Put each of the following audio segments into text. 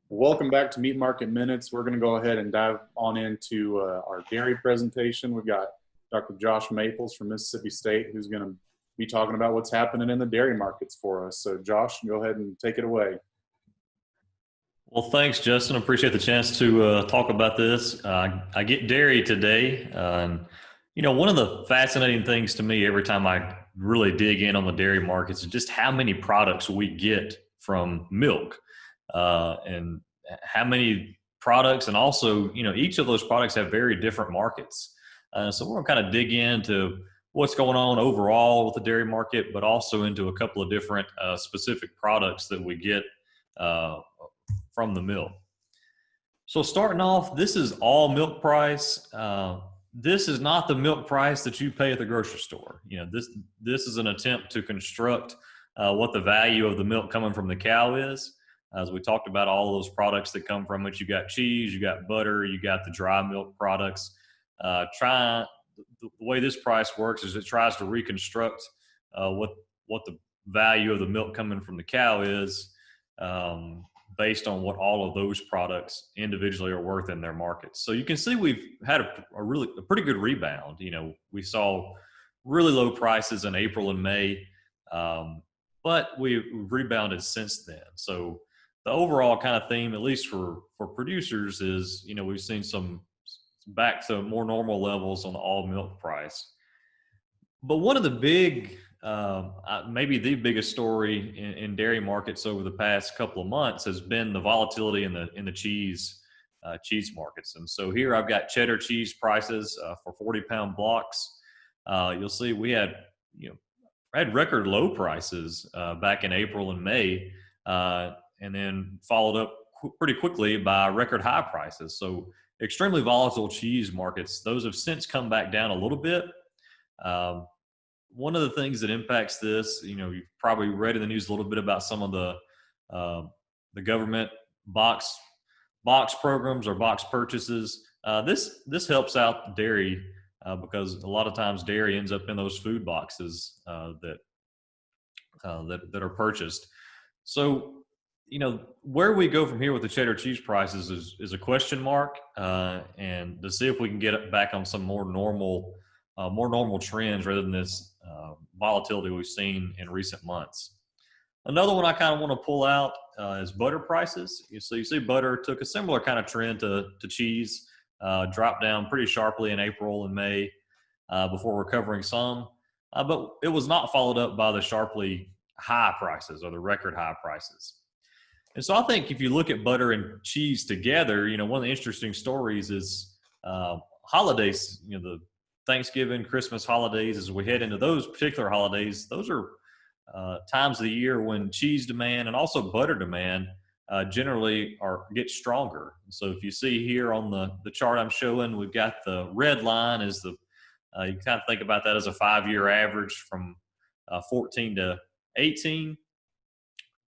Welcome back to Meat Market Minutes. We're going to go ahead and dive on into our dairy presentation. We've got Dr. Josh Maples from Mississippi State, who's going to be talking about what's happening in the dairy markets for us. So Josh, go ahead and take it away. Well, thanks, Justin. Appreciate the chance to talk about this. I get dairy today. One of the fascinating things to me every time I really dig in on the dairy markets is just how many products we get from milk, and how many products, and also, each of those products have very different markets. So we're going to kind of dig into what's going on overall with the dairy market, but also into a couple of different specific products that we get from the milk. So starting off, this is all milk price. This is not the milk price that you pay at the grocery store. This is an attempt to construct what the value of the milk coming from the cow is. As we talked about all those products that come from it, you got cheese, you got butter, you got the dry milk products. The way this price works is it tries to reconstruct what the value of the milk coming from the cow is, based on what all of those products individually are worth in their markets. So you can see we've had a pretty good rebound. We saw really low prices in April and May, but we've rebounded since then. So the overall kind of theme, at least for producers, is, we've seen some back to more normal levels on the all milk price. But one of the big, maybe the biggest story in dairy markets over the past couple of months has been the volatility in the cheese markets. And so here I've got cheddar cheese prices for 40-pound blocks. You'll see we had record low prices back in April and May, and then followed up pretty quickly by record high prices. So extremely volatile cheese markets. Those have since come back down a little bit. One of the things that impacts this, you've probably read in the news a little bit about some of the government box programs or box purchases. This helps out dairy because a lot of times dairy ends up in those food boxes that are purchased. So, where we go from here with the cheddar cheese prices is a question mark, and to see if we can get it back on some more normal trends rather than this volatility we've seen in recent months. Another one I kind of want to pull out is butter prices. So you see butter took a similar kind of trend to cheese, dropped down pretty sharply in April and May before recovering some, but it was not followed up by the sharply high prices or the record high prices. And so I think if you look at butter and cheese together, one of the interesting stories is holidays, the Thanksgiving, Christmas holidays. As we head into those particular holidays, those are times of the year when cheese demand and also butter demand generally get stronger. So if you see here on the chart I'm showing, we've got the red line is you kind of think about that as a 5-year average from 14 to 18.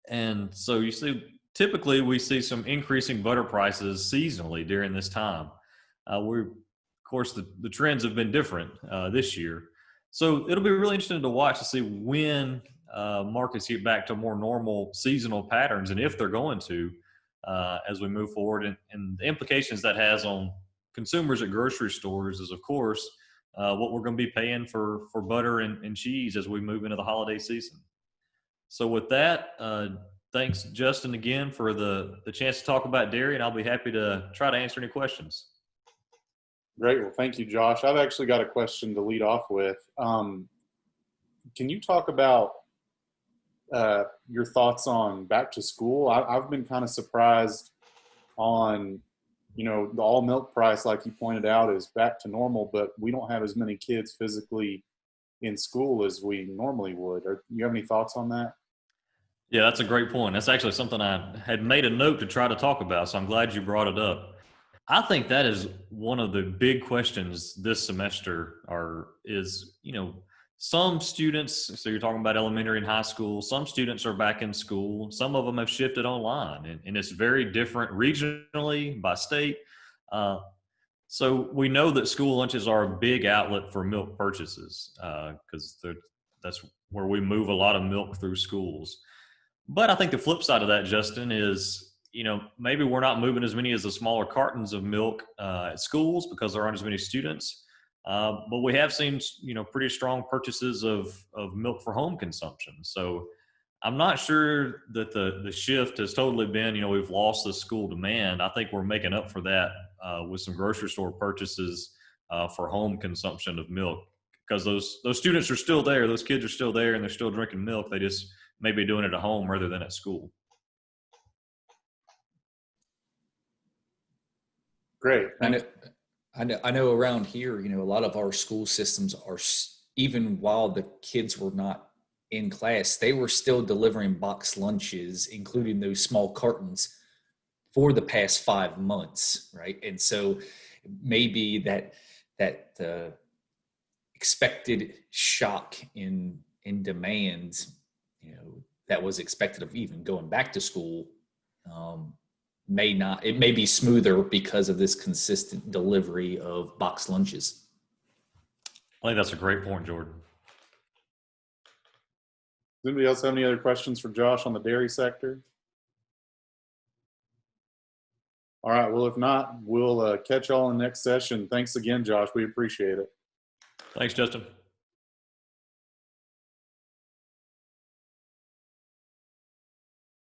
And so you see, typically we see some increasing butter prices seasonally during this time. Of course, the trends have been different this year. So it'll be really interesting to watch to see when markets get back to more normal seasonal patterns, and if they're going to, as we move forward. And the implications that has on consumers at grocery stores is, of course, what we're going to be paying for butter and cheese as we move into the holiday season. So with that, thanks, Justin, again for the chance to talk about dairy, and I'll be happy to try to answer any questions. Great. Well, thank you, Josh. I've actually got a question to lead off with. Can you talk about your thoughts on back to school? I've been kind of surprised on, the all milk price, like you pointed out, is back to normal, but we don't have as many kids physically in school as we normally would. Do you have any thoughts on that? Yeah, that's a great point. That's actually something I had made a note to try to talk about, so I'm glad you brought it up. I think that is one of the big questions this semester is some students, so you're talking about elementary and high school, some students are back in school, some of them have shifted online, and it's very different regionally by state. So we know that school lunches are a big outlet for milk purchases because that's where we move a lot of milk through schools. But I think the flip side of that, Justin, is maybe we're not moving as many as the smaller cartons of milk at schools because there aren't as many students. But we have seen, pretty strong purchases of milk for home consumption. So I'm not sure that the shift has totally been, we've lost the school demand. I think we're making up for that with some grocery store purchases for home consumption of milk, because those students are still there. Those kids are still there and they're still drinking milk. They just may be doing it at home rather than at school. Great. I know around here, a lot of our school systems are, even while the kids were not in class, they were still delivering box lunches, including those small cartons, for the past 5 months, right? And so maybe that expected shock in demand, that was expected of even going back to school, it may be smoother because of this consistent delivery of box lunches. I think that's a great point, Jordan. Does anybody else have any other questions for Josh on the dairy sector? All right. Well, if not, we'll catch y'all in the next session. Thanks again, Josh. We appreciate it. Thanks, Justin.